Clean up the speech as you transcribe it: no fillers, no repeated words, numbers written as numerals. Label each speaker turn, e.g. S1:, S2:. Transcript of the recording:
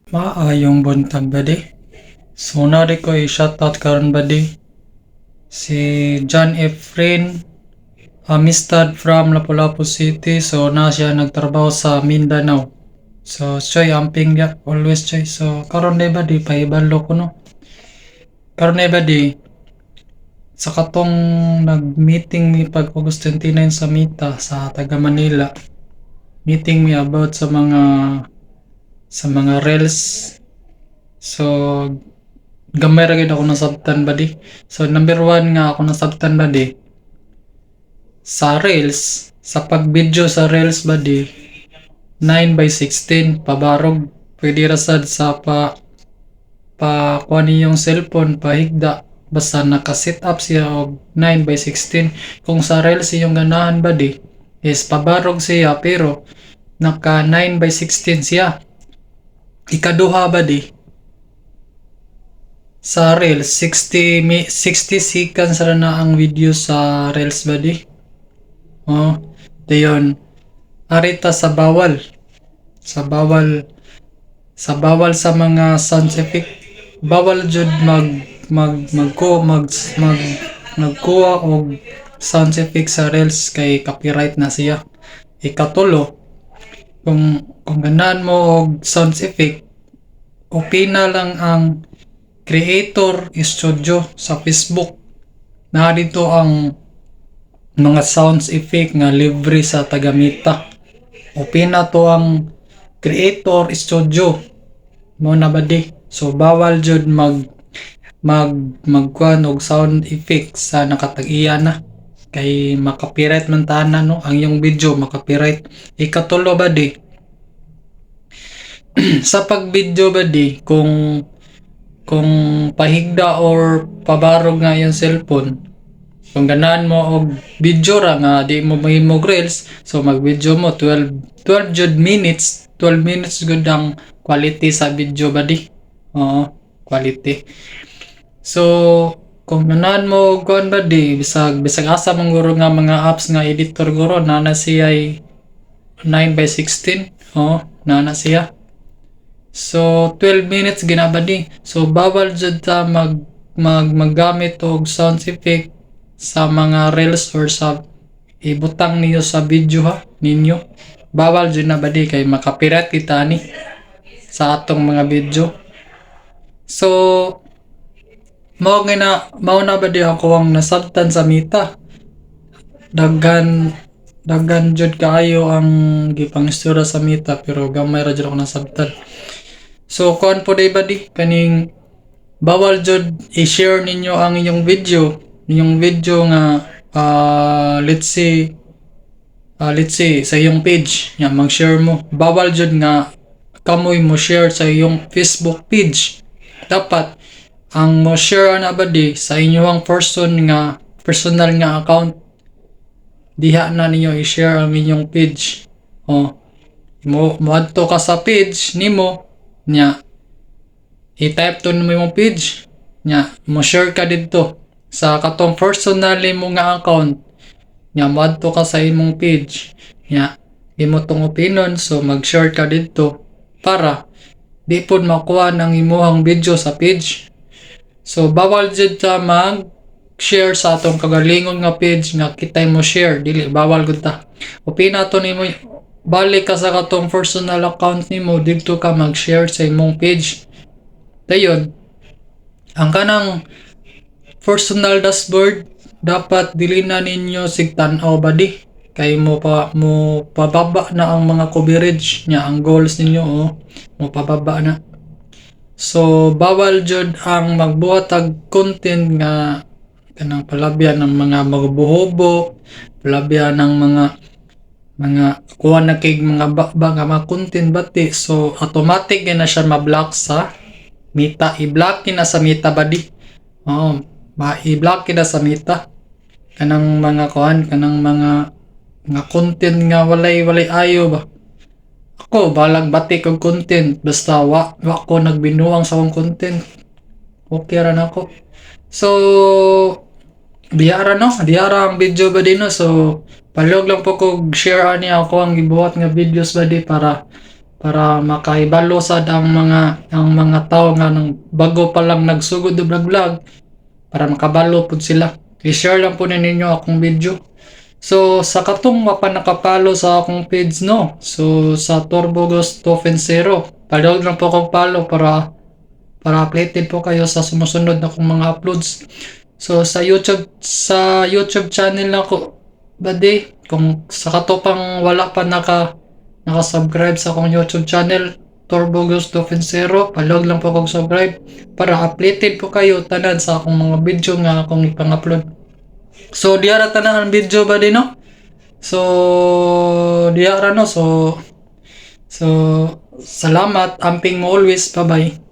S1: Maayong buntag badi. So nari ko i-shoutout karon badi si John Efrain Amistad from Lapu-Lapu City. So na siya nagtrabaho sa Mindanao. So choy amping ya always choy. So karon na badi paibalo ko no. Karon na badi sa katong nag-meeting mi pag August 29 sa Mita sa taga Manila. Meeting mi about sa mga reels. So gamay ra gyud ako nasabtan badi. So number one nga ako nasabtan badi sa Reels, sa pag-video sa Reels badi 9:16 pabarog pwede ra sad sa kuha niyong cellphone pahigda basta naka-set up siya og 9:16. Kung sa Reels iyong ganahan badi is pabarog siya pero naka 9:16 siya. Ikaduha badi sa Reels 60 seconds ra na ang video sa Reels badi. Oh, dayon arita sa bawal sa mga sound effect. Bawal jud nagkuha og sound effect sa Reels kay copyright na siya. Ikatulo, kung ganahan mo og sound effect, opina lang ang Creator Studio sa Facebook. Na dito ang mga sounds effect nga libre sa tagamita. Opina to ang Creator Studio. Mo na badi. So bawal jud magkuhan og sound effect sa nakatag-iya na kay makapiright man tanan no ang yung video makapiright. Ikatulo badi sa pag-video badi kung pahigda or pabarog nga yung cellphone, kung ganahan mo og video ra nga di mo mahimog reels, so mag-video mo 12 jud minutes, 12 minutes gud ang quality sa video badi. Oo, quality. So kung ganahan mo og kuan badi bisag asa man guro nga mga apps nga editor guro na siya 9:16. Oo, na siya. So 12 minutes ginabadi. So bawal jud ta maggamit og sound effect sa mga reels or sa ibutang niyo sa video ha ninyo. Bawal jud na badi kay makapirat kita ni sa atong mga video. So mao na badi ako ang nasabtan sa Mita. Daghan jud kaayo ang gipangistorya sa Mita pero gamay ra jud ako nasabtan. So kuan po day badi kaning bawal jud i-share ninyo ang inyong video nga let's say sa iyong page nga mag-share mo. Bawal jud nga kamoy mo share sa iyong Facebook page. Dapat ang mo share na badi sa inyong personal nga account. Diha na ninyo i-share ang inyong page. Mo adto ka sa page nimo nya i-type to mo yung page nya mo share ka dito sa katong personal mo nga account nya mo adto ka sa imong page nya imo tong opinion, so mag-share ka dito para di pod makuha ang imuhang video sa page. So bawal jud ta mag-share sa atong kagalingon nga page nga kitay mo share, dili bawal gud ta. Opina to nimo balik ka sa katong personal account nimo dito ka mag-share sa imong page. Dayon ang kanang personal dashboard dapat dili na ninyo sig tan-aw badi kay mo pababa na ang mga coverage nya ang goals ninyo mo pababa na. So bawal jud ang magbuhat og content nga kanang palabyan ng mga magbuhobo, palabyan ng mga kuha na kay mga mga content bati. So automatic na siya ma-block sa Mita. I-block na sa Mita badi. I-block na sa Mita kanang mga kanang mga content nga walay ayo ba. Ako balag batik og content basta wa ko nagbinuang sa akong content. Okay ra nako. So Diara ang video ba dino. So palog lang po kog share ani ako ang gibuhat nga videos ba di para para makaibalo sad ang mga tao nga nang bago pa lang nagsugod og vlog para makabalo pud sila. I-share lang po ninyo akong video. So sa katong mapa nakapalo sa akong page no. So sa Turbogos 2.0, palihog lang po akong follow para updated po kayo sa sumusunod na kong mga uploads. So sa YouTube channel na ko badi kung sa katopang wala pa naka-subscribe sa akong YouTube channel Turbogos 2.0, palihog lang po akong subscribe para updated po kayo tanan sa akong mga video nga akong ipang-upload. So diya ra tanan ang video ba di no? So diya ra no. So salamat, amping mo always. Bye bye.